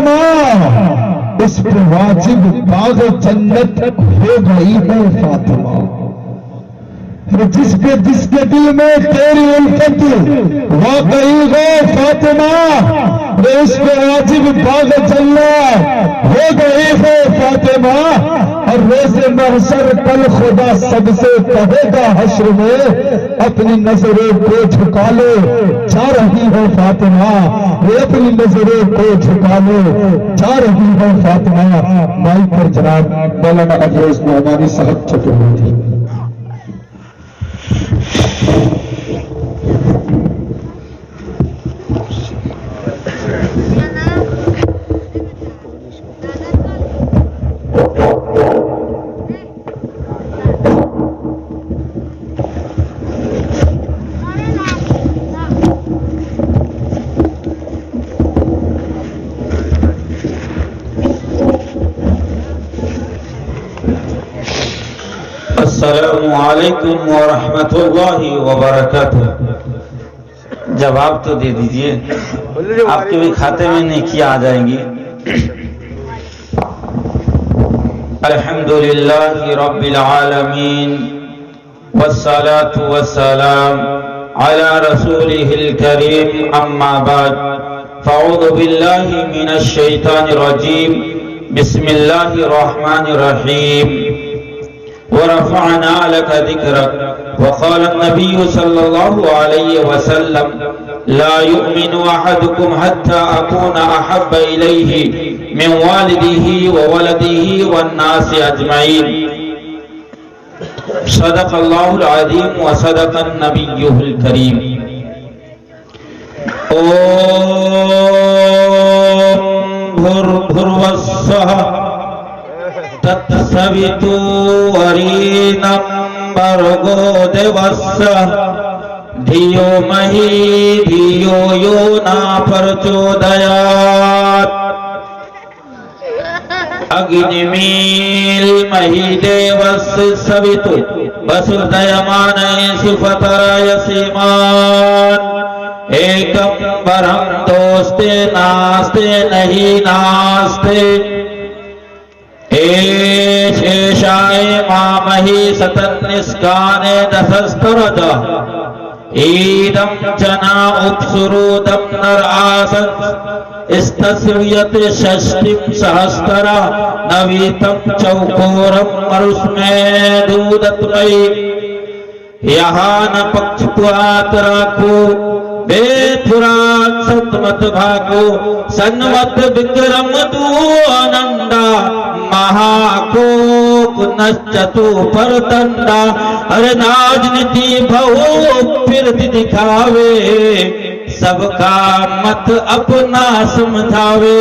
फातिमा, इस पे वाजिब बाग जन्नत हो गई है फातिमा। जिसके दिल में तेरी उल्फत वाकई हो फातिमा, इस पे वाजिब बाग जन्नत हो गई है फातिमा। और रोज़े महशर कल खुदा सबसे कहेगा हश्र में, अपनी नजरों को झुका लो, जा रही हो फातिमा, वे अपनी नजरों को झुका लो, जा रही हो फातिमा। माई पर जनाब मौलाना अफरोज नौमानी साहब चतुर्वेदी। अस्सलामु अलैकुम व रहमतुल्लाहि व बरकातुहू। जवाब तो दे दीजिए, आपके भी खाते में नेकियां आ जाएंगी। अल्हम्दुलिल्लाहि रब्बिल आलमीन वस्सलातु वस्सलाम अला रसूलिहिल करीम, अम्मा बाद, फ़अऊज़ु बिल्लाहि मिनश शैतानिर रजीम, बिस्मिल्लाहिर रहमानिर रहीम। वरफ़अना लका ज़िक्रक वक़ाल नबी सल्लल्लाहु अलैहि वसल्लम ला युमिनु अहदुकुम हत्ता अकूना अहब्ब इलैहि मिन वालिदिही व वलदिही वन्नासि अजमईन। सदक़ल्लाहुल अज़ीम व सदक़न नबियुहुल करीम। ओम भूर्भुवस्सुः तत्सवितु वरेण्यं भर्गो देवस्य धियो महि धियो यो न प्रचोदयात्। अग्निमील महि देवस्य सवितु वसुदयमानः फतरायसीमान्। एकं वरं दोस्ते नास्ते नहीं नास्ते, शेषाय मामहि सतन्निष्काने दशस्तरज। ईदं जना उपसुरुदं नर आसन् इस्तस्यते षष्टिं सहस्रा। नवीतं चौकोरं मरुस्मेधुदत्मयि। यहाँ न पक्षपात राखो, बेथुरात सतमत भागो। सन्मत विक्रम दू आनंदा, महाकोप नश्चतु परतंडा। अरे राजनीति भवो फिर दिखावे, सबका मत अपना समझावे।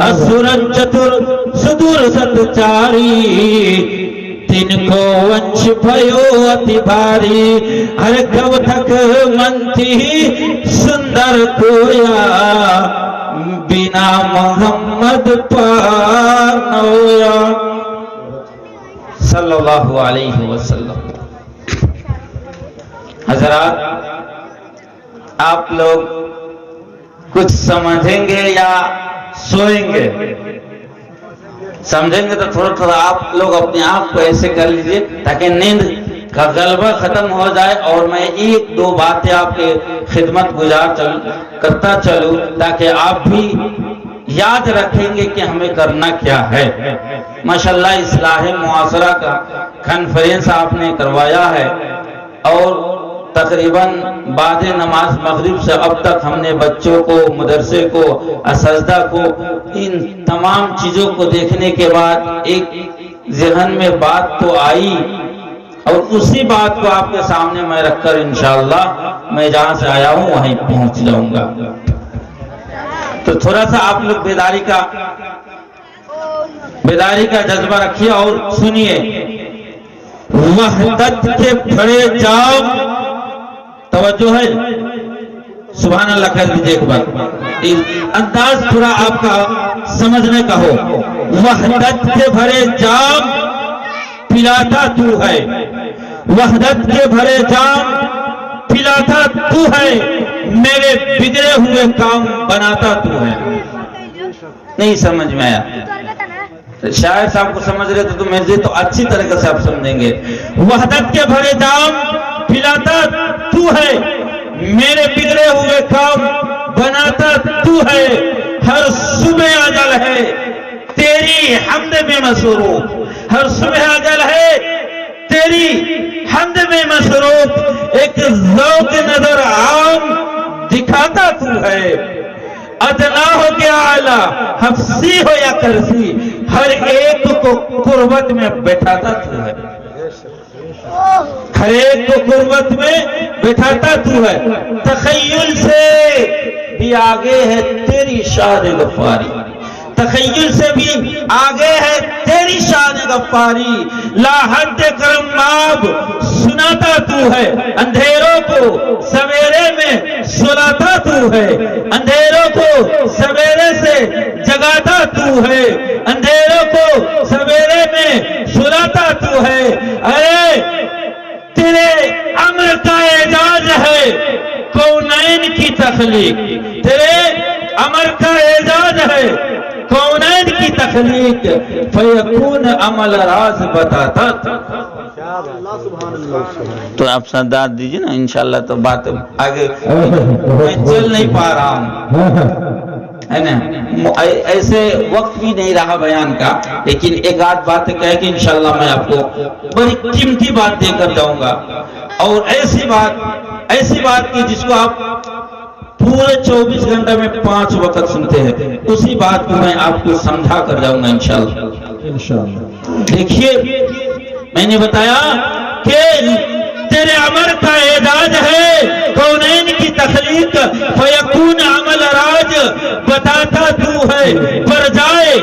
असुर चतुर सुदूर सतचारी, तिनको वंश भयो अति भारी। हर कवथक मंथी सुंदर कोया, बिना मोहम्मद पार न होया। सल्लल्लाहु अलैहि वसल्लम। हजरात, आप लोग कुछ समझेंगे या सोएंगे? समझेंगे तो थोड़ा थोड़ा आप लोग अपने आप को ऐसे कर लीजिए ताकि नींद का गलबा खत्म हो जाए। और मैं एक दो बातें आपके खिदमत गुजार करता चलूं ताकि आप भी याद रखेंगे कि हमें करना क्या है। माशाल्लाह इस्लाह मुआशरा का कॉन्फ्रेंस आपने करवाया है और तकरीबन बाद नमाज मगरिब से अब तक हमने बच्चों को, मदरसे को, असजदा को, इन तमाम चीजों को देखने के बाद एक ज़हन में बात तो आई और उसी बात को आपके सामने मैं रखकर इंशाअल्लाह मैं जहां से आया हूं वहीं पहुंच जाऊंगा। तो थोड़ा सा आप लोग बेदारी का जज्बा रखिए और सुनिए। वहदत के बड़े जाओ, तवज्जो है, सुभान अल्लाह कर दीजिए एक बार। अंदाज थोड़ा आपका समझने का हो। वहदत के भरे जाम पिलाता तू है, वहदत के भरे जाम पिलाता तू है, मेरे बिगड़े हुए काम बनाता तू है। नहीं समझ में आया? शायद साहब को समझ रहे तो मुझे तो अच्छी तरीके से आप समझेंगे। वहदत के भरे जाम पिलाता तू है, मेरे बिगड़े हुए काम बनाता तू है, हर सुबह अजल है तेरी हमद में मसरूफ, हर सुबह अजल है तेरी हमद में मसरूफ, एक ज़ौक़ नजर आम दिखाता तू है, अदना हो के आला हफ्सी हो या करसी, हर एक को कुर्बत में बैठाता तू है, हर एक को कुर्बत में बैठाता तू है। तखय्युल से भी आगे है तेरी शान गफ्फारी, तखय्युल से भी आगे है तेरी शान गफ्फारी, ला हद करम माब सुनाता तू है, अंधेरों को सवेरे में सुलाता तू है, अंधेरों को सवेरे से जगाता तू है, अंधेरों को सवेरे में सुलाता तू है। अरे तेरे अम्र का एजाज है कौनैन की तख्लीक, तेरे अमर का एजाज है कौनैन की तख्लीक, फयकून अमल राज बताता। तो आप सदात दीजिए ना, इंशाल्लाह तो बात आगे मैं चल नहीं पा रहा हूँ, है ना, ऐसे वक्त भी नहीं रहा बयान का, लेकिन एक आध बात कह के इंशाल्लाह मैं आपको बड़ी कीमती बात देकर जाऊंगा, और ऐसी बात की जिसको आप पूरे 24 घंटे में 5 वक्त सुनते हैं, उसी बात को मैं आपको समझा कर जाऊंगा इंशाल्लाह। देखिए मैंने बताया कि तेरे अमर का एजाज है कौनैन की तख्लीक, फयकून अमल राज बताता तू है, पर जाए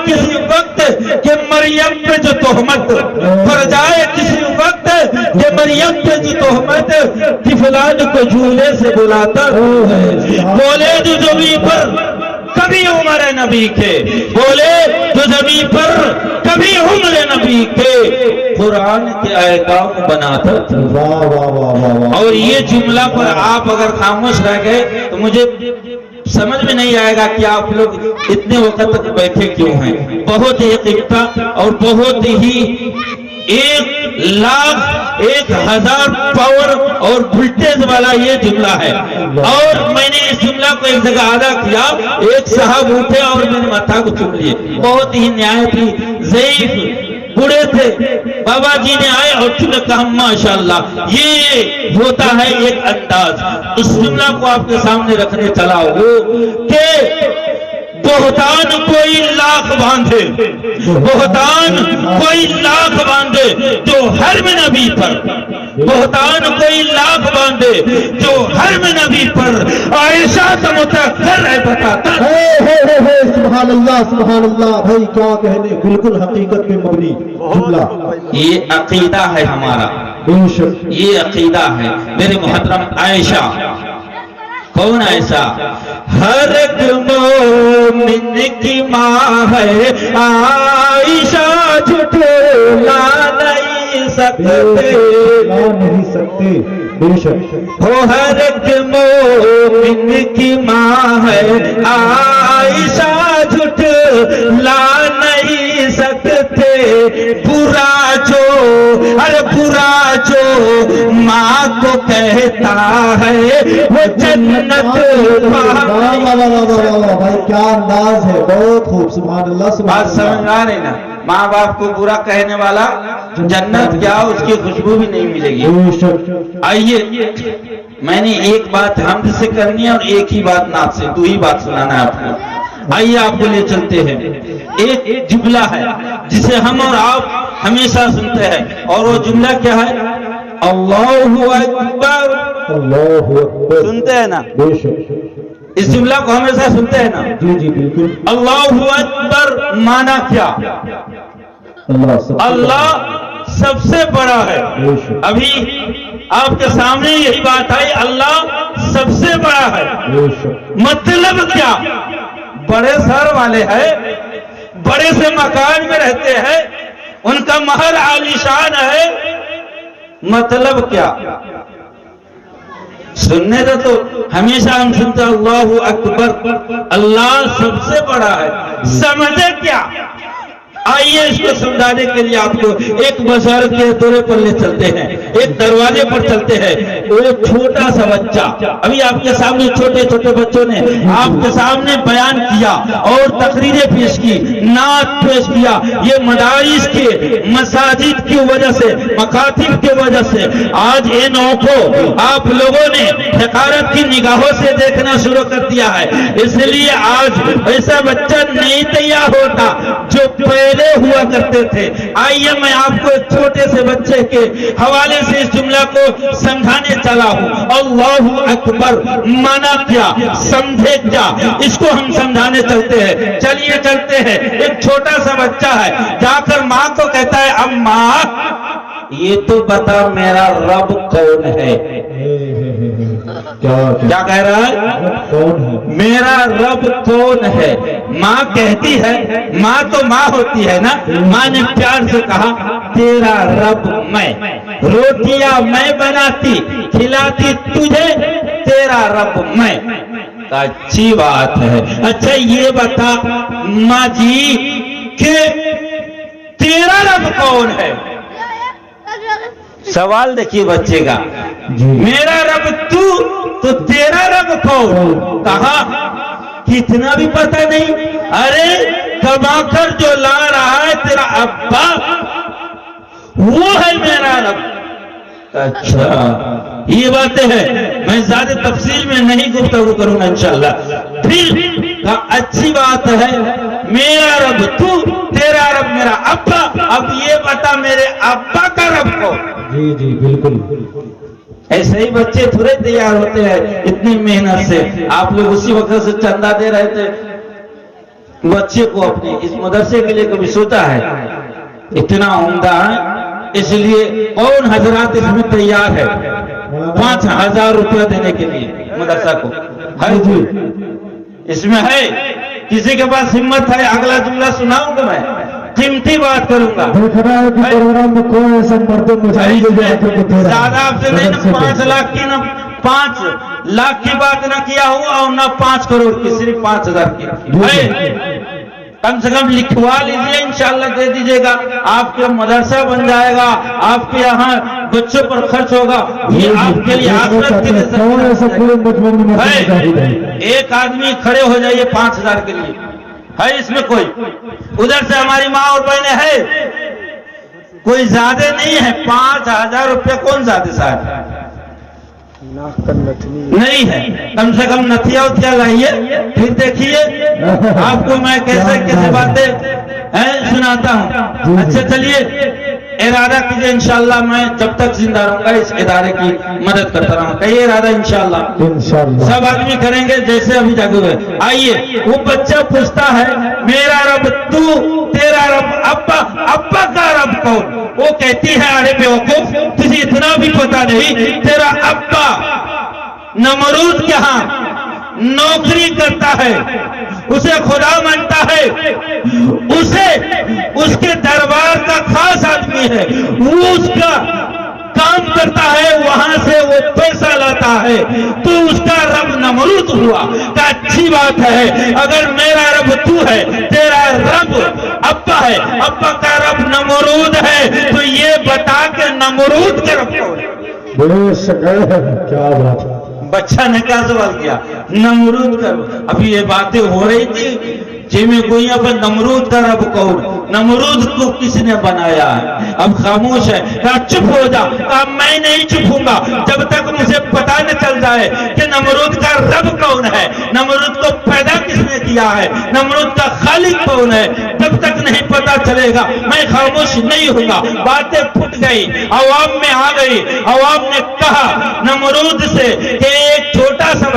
किसी वक्त के मरियम पे जो तोहमत, पर जाए किसी वक्त के मरियम पे जो तोहमत, तिफलान को झूले से बुलाता तू है, बोले जो जमी पर कभी उम्र नबी के, बोले जो जमी पर कभी उम्र नबी के, कुरान के अहकाम बनाता था। और ये जुमला पर आप अगर खामोश रह गए तो मुझे समझ में नहीं आएगा कि आप लोग इतने वक्त तक बैठे क्यों हैं। बहुत ही कीमता और बहुत ही 1,00,000 पावर और वोल्टेज वाला ये जुमला है। और मैंने इस जुमला को एक जगह अदा किया, एक साहब उठे और मेरे माथा को चूम लिए, बहुत ही न्याय थी, ज़ईफ बूढ़े थे, बाबा जी ने आए और चुने कहा माशाअल्लाह, ये होता है एक अंदाज। इस जुमला को आपके सामने रखने चला हो कि बोहतान कोई लाख बांधे, बोहतान कोई लाख बांधे जो हर में नबी पर, बोहतान कोई लाख बांधे जो हर में नबी पर, आयशा का मुतअख्खर है बताता। सुभान अल्लाह भाई, क्या कहने, बिल्कुल हकीकत पे मबनी जुमला। ये अकीदा है हमारा, ये अकीदा है मेरे मोहतरम। आयशा कौन ऐसा? हर एक मोमिन की माँ है आयशा, झुठला नहीं सकते, नहीं सकते बेशक। हो हर एक मोमिन की माँ है आयशा, झुठला नहीं सकते, बुरा जो अरे बुरा जो माँ को कहता है वो जन्नत भाई, क्या अंदाज है, बहुत खूब, सुभान अल्लाह। बात समझ आ रही ना? माँ बाप को बुरा कहने वाला जन्नत क्या उसकी खुशबू भी नहीं मिलेगी। आइए, मैंने एक बात हमद से करनी है और एक ही बात नात से, 2 ही बात सुनाना है आपको। आइए आपको ले चलते हैं। एक जुमला है जिसे हम और आप हमेशा सुनते हैं, और वो जुमला क्या है? अल्लाहु अकबर। अल्लाहु अकबर सुनते हैं ना? बेशक। इस जुमला को हमेशा सुनते हैं ना? जी जी बिल्कुल। अल्लाहु अकबर माना क्या? अल्लाह सबसे बड़ा है। अभी आपके सामने यही बात आई, अल्लाह सबसे बड़ा है। मतलब क्या? बड़े सर वाले हैं, बड़े से मकान में रहते हैं, उनका महल आलीशान है। मतलब क्या? सुनने तो हमेशा हम सुनते अल्लाहु अकबर, अल्लाह सबसे बड़ा है, समझे क्या? आइए इसको समझाने के लिए आपको एक बाजार के दौरे पर ले चलते हैं, एक दरवाजे पर चलते हैं। वो छोटा सा बच्चा, अभी आपके सामने छोटे छोटे बच्चों ने आपके सामने बयान किया और तकरीरें पेश की, नात पेश किया। ये मदारिस के मसाजिद की वजह से, मकातिब की वजह से आज इन्हों को आप लोगों ने हकारत की निगाहों से देखना शुरू कर दिया है। इसलिए आज ऐसा बच्चा नहीं तैयार होता जो पहले हुआ करते थे। आइए मैं आपको एक छोटे से बच्चे के हवाले से इस जुमला को समझाने चला हूं। अल्लाहु अकबर माना क्या, समझे क्या, इसको हम समझाने चलते हैं। चलिए चलते हैं। एक छोटा सा बच्चा है, जाकर माँ को कहता है अम्मा ये तो बता मेरा रब कौन है। क्या कह रहा है? कौन है? मेरा रब कौन है? माँ कहती है, माँ तो माँ होती है ना, माँ ने प्यार से कहा तेरा रब मैं, रोटियां मैं बनाती खिलाती तुझे, तेरा रब मैं। अच्छी बात है। अच्छा ये बता माँ जी कि तेरा रब कौन है? सवाल देखिए बच्चे का। मेरा रब तू, तो तेरा रब कौन? कहा कितना भी पता नहीं। अरे कमाकर जो ला रहा है तेरा अब्बा, वो है मेरा रब। अच्छा ये बातें हैं, मैं ज्यादा तफसील में नहीं गुफ्तगू करूंगा इंशाल्लाह। फिर अच्छी बात है, मेरा रब तू, तेरा रब मेरा अब्बा। अब ये बता मेरे अब्बा का रब को। जी जी बिल्कुल। ऐसे ही बच्चे थोड़े तैयार होते हैं इतनी मेहनत से। आप लोग उसी वक्त से चंदा दे रहे थे बच्चे को अपने इस मदरसे के लिए, कभी सोचा है? इतना उम्दा है, इसलिए कौन हजरात इसमें तैयार है 5,000 रुपया देने के लिए मदरसा को? है जी, इसमें है? किसी के पास हिम्मत है? अगला जुमला सुनाऊंगा, मैं कीमती बात करूंगा। देख रहा है कि प्रोग्राम में कोई ऐसा मर्द मुजाहिद ज्यादा आपसे नहीं, 5 लाख की ना 5 लाख की बात ना किया हूं और ना 5 करोड़ की, सिर्फ 5,000 की है। कम से कम लिखवा लीजिए, इंशाल्लाह दे दीजिएगा, आपके मदरसा बन जाएगा, आपके यहाँ बच्चों पर खर्च होगा, ये आपके लिए आखिरत के लिए है। एक आदमी खड़े हो जाइए 5,000 के लिए, है इसमें कोई? उधर से हमारी माँ और बहनें है, कोई ज्यादा नहीं है। 5,000 रुपया कौन ज्यादा साहब? नहीं है, कम से कम नथिया उथिया लाइए। फिर देखिए आपको मैं कैसे कैसे बातें सुनाता हूँ। अच्छा चलिए, इरादा कीजिए इंशाल्लाह मैं जब तक जिंदा रहूंगा इस इदारे की मदद करता रहूंगा। कहिए इरादा इंशाल्लाह। इंशाल्लाह सब आदमी करेंगे जैसे अभी जागे हुए। आइए, वो बच्चा पूछता है मेरा रब तू, तेरा रब अब्बा, अब्बा का रब कौन? वो कहती है अरे बेवकूफ, तुझे इतना भी पता नहीं, तेरा अब्बा नमरूद के यहाँ नौकरी करता है, उसे खुदा मानता है, उसे उसके दरबार का खास आदमी है, वो उसका काम करता है, वहां से वो पैसा लाता है, तो उसका रब नमरूद हुआ। तो अच्छी बात है, अगर मेरा रब तू है, तेरा रब अब्बा है, अब्बा का रब नमरूद है, तो ये बता के नमरूद के रब कौन है? क्या बात है। बच्चा ने क्या सवाल किया? नमरूद का। अभी ये बातें हो रही थी जिनमें कोई पर नमरूद का रब कौन? नमरूद को किसने बनाया है? अब खामोश है। कहा चुप हो जा। कहा मैं नहीं चुप होऊंगा जब तक मुझे पता न चल जाए कि नमरूद का रब कौन है, नमरूद को पैदा किसने किया है, नमरूद का खालिक कौन है। जब तक नहीं पता चलेगा मैं खामोश नहीं होगा। बातें फूट गई, अवाम में आ गई। अवाम ने कहा नमरूद से कि एक छोटा सा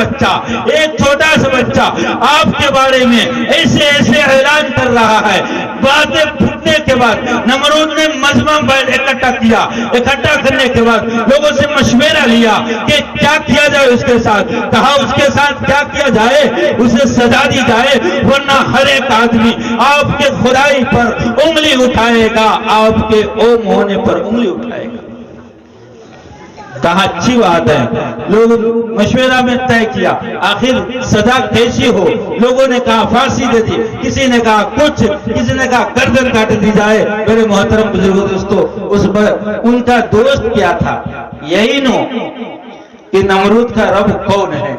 बच्चा आपके बारे में ऐसे ऐलान कर रहा है। बातें फूटने के बाद नमरूद ने मजमा इकट्ठा किया। इकट्ठा करने के बाद लोगों से मशवरा लिया कि क्या किया जाए उसके साथ। कहा उसके साथ क्या किया जाए? उसे सजा दी जाए, वरना हर एक आदमी आपके खुदाई पर उंगली उठाएगा, आपके ओम होने पर उंगली उठाएगा। कहा अच्छी बात है। लोग मशवरा में तय किया आखिर सजा कैसी हो। लोगों ने कहा फांसी दे दी, किसी ने कहा कुछ, किसी ने कहा गर्दन काट दी जाए। मेरे मोहतरम बुजुर्गों दोस्तों, उस पर उनका दोस्त क्या था? यही नो कि नमरूद का रब कौन है।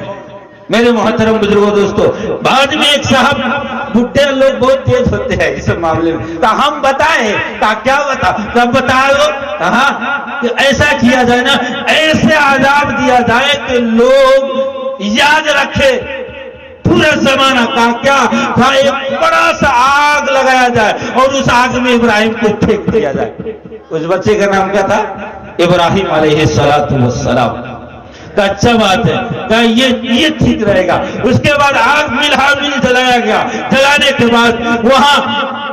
मेरे मोहतरम बुजुर्गों दोस्तों, बाद में एक साहब, बुढ़े लोग बहुत तेज होते हैं इस मामले में, तो हम बताए क्या बता, तब बताओ कहा कि ऐसा किया जाए ना, ऐसे आजाद दिया जाए कि लोग याद रखे पूरा जमाना का। क्या था? एक बड़ा सा आग लगाया जाए और उस आग में इब्राहिम को फेंक दिया जाए। उस बच्चे का नाम क्या था? इब्राहिम अलैहिस्सलातु वस्सलाम। का अच्छा बात है, का ये ठीक रहेगा। उसके बाद आग मिल जलाया गया। जलाने के बाद वहां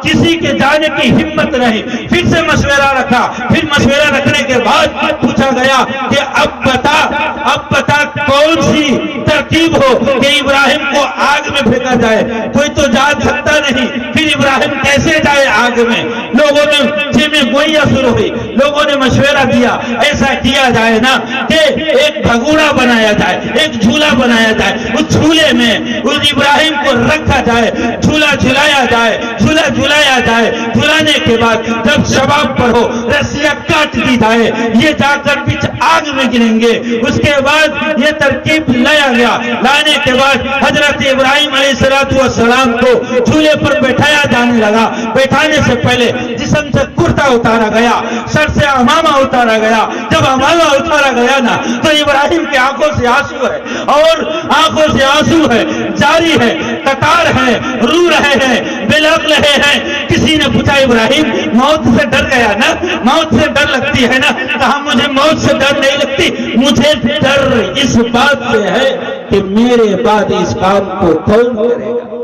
किसी के जाने की हिम्मत नहीं। फिर से मशवरा रखा। फिर मशवरा रखने के बाद पूछा गया कि अब बता कौन सी तरकीब हो कि इब्राहिम को आग में फेंका जाए। कोई तो जा सकता नहीं, फिर इब्राहिम कैसे जाए आग में? लोगों ने में गोइया शुरू हुई। लोगों ने मशवरा दिया ऐसा किया जाए ना कि एक भगोड़ा बनाया जाए, एक झूला बनाया जाए, उस झूले में उस इब्राहिम को रखा जाए, झूला झुलाया जाए, झूला झुलाया जाए। झुलाने के बाद जब शबाब पर हो रस्सियां काट दी जाए, ये जाकर बीच आग में गिरेंगे। उसके बाद ये तरकीब लाया गया। लाने के बाद हजरत इब्राहिम अलैहिस्सलाम को झूले पर बैठाया जाने लगा। बैठाने से पहले जिस्म से कुर्ता उतारा गया, सर से अमामा उतारा गया। जब अमामा उतारा गया ना, तो इब्राहिम की आंखों से आंसू है, और आंखों से आंसू है, जारी है, कतार है, रू रहे हैं, बिलख रहे हैं। किसी ने पूछा इब्राहिम मौत से डर गया ना? मौत से डर लगती है ना? कहा मुझे मौत से डर नहीं लगती, मुझे डर इस बात से है कि मेरे बाद इस काम को कौन करेगा।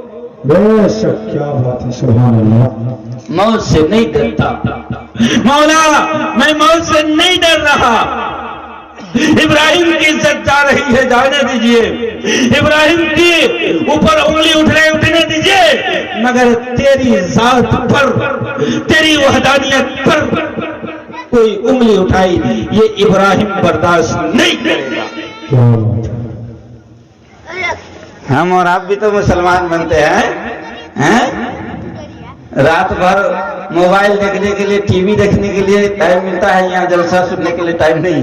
बेशक, क्या बात है, सुभान अल्लाह। मौत से नहीं डरता मौला, मैं मौत से नहीं डर रहा। इब्राहिम की इज्जत जा रही है, जाने दीजिए। इब्राहिम की ऊपर उंगली उठने दीजिए, मगर तेरी जात पर, तेरी वहदानियत पर कोई उंगली उठाई ये इब्राहिम बर्दाश्त नहीं करेगा। क्या बात है। हम और आप भी तो मुसलमान बनते हैं? रात भर मोबाइल देखने के लिए, टीवी देखने के लिए टाइम मिलता है, यहाँ जलसा सुनने के लिए टाइम नहीं।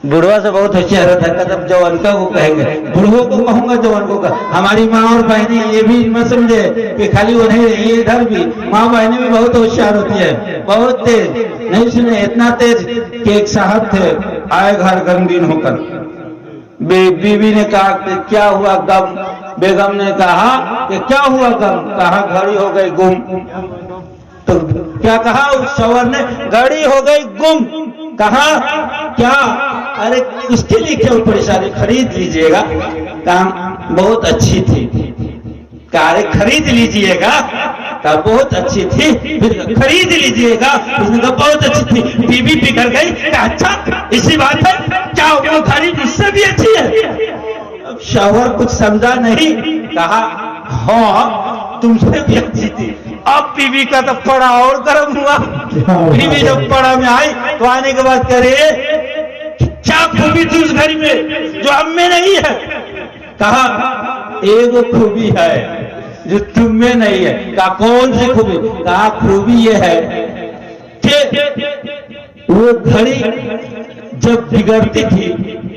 बुढ़वा से बहुत होशियार होता है, जब जवान का वो कहेंगे, बुढ़वों को कहूंगा जवान को का। हमारी माँ और बहनें ये भी मत समझे कि खाली वो नहीं, ये इधर भी माँ बहनें भी बहुत होशियार होती है, बहुत तेज। नहीं सुने, इतना तेज कि एक साहब थे, आए घर गमगीन होकर। बीवी ने कहा कि क्या हुआ गम? बेगम ने कहा कि क्या हुआ गम? कहा घड़ी हो गई गुम। तो क्या कहा उस शौहर ने? घड़ी हो गई गुम। कहा क्या? अरे उसके लिए क्यों परेशानी, खरीद लीजिएगा। काम बहुत अच्छी थी। कहा अरे खरीद लीजिएगा। कहा बहुत अच्छी थी, फिर खरीद लीजिएगा। उसने कहा बहुत अच्छी थी, बीवी बिगड़ गई। कहा अच्छा इसी बात है क्या? वो घड़ी मुझसे भी अच्छी है। अब शौहर कुछ समझा नहीं। कहा हाँ तुमसे भी अच्छी थी। अब बीवी का तो पड़ा और गर्म हुआ। बीवी जब पड़ा में आई तो आने के बाद करे क्या खूबी थी उस घड़ी में जो हम में नहीं है? कहा एक खूबी है जो तुम में नहीं है। कहा कौन सी खूबी? कहा खूबी ये है कि वो घड़ी जब बिगड़ती थी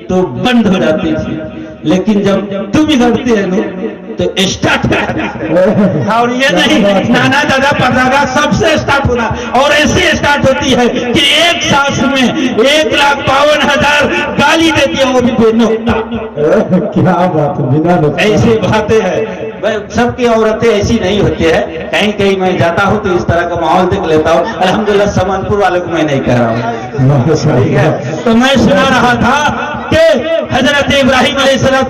तो बंद हो जाती थी, लेकिन जब तुम बिगड़ते हैं तो स्टार्ट हो जाती है। और ये नहीं, नाना दादा परदादा सबसे स्टार्ट होना, और ऐसे स्टार्ट होती है कि एक सांस में 1,52,000 गाली देती है, वो भी बेनोकता। क्या बात है, बिना ऐसी बातें हैं। सबकी औरतें ऐसी नहीं होती है। कहीं कहीं मैं जाता हूँ तो इस तरह का माहौल देख लेता हूँ। अल्हम्दुलिल्लाह समनपुर वालों को मैं नहीं कह रहा हूँ, ठीक है। तो मैं सुना रहा था कि हजरत इब्राहिम अलैहिस्सलाम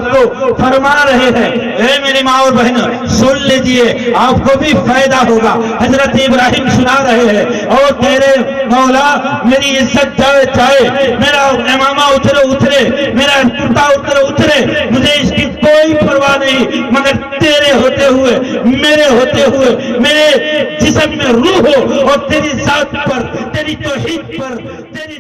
को फरमा रहे हैं, ए मेरी माँ और बहन सुन लीजिए, आपको भी फायदा होगा। हजरत इब्राहिम सुना रहे हैं और कह रहे मौला मेरी इज्जत जाए चाहे, मेरा इमामा उतरे, मेरा कुर्ता उतरे, मुझे इसकी कोई परवाह नहीं, मगर तेरे होते हुए, मेरे होते हुए, मेरे जिस्म में रूह हो और तेरी जात पर, तेरी तौहीद पर, तेरी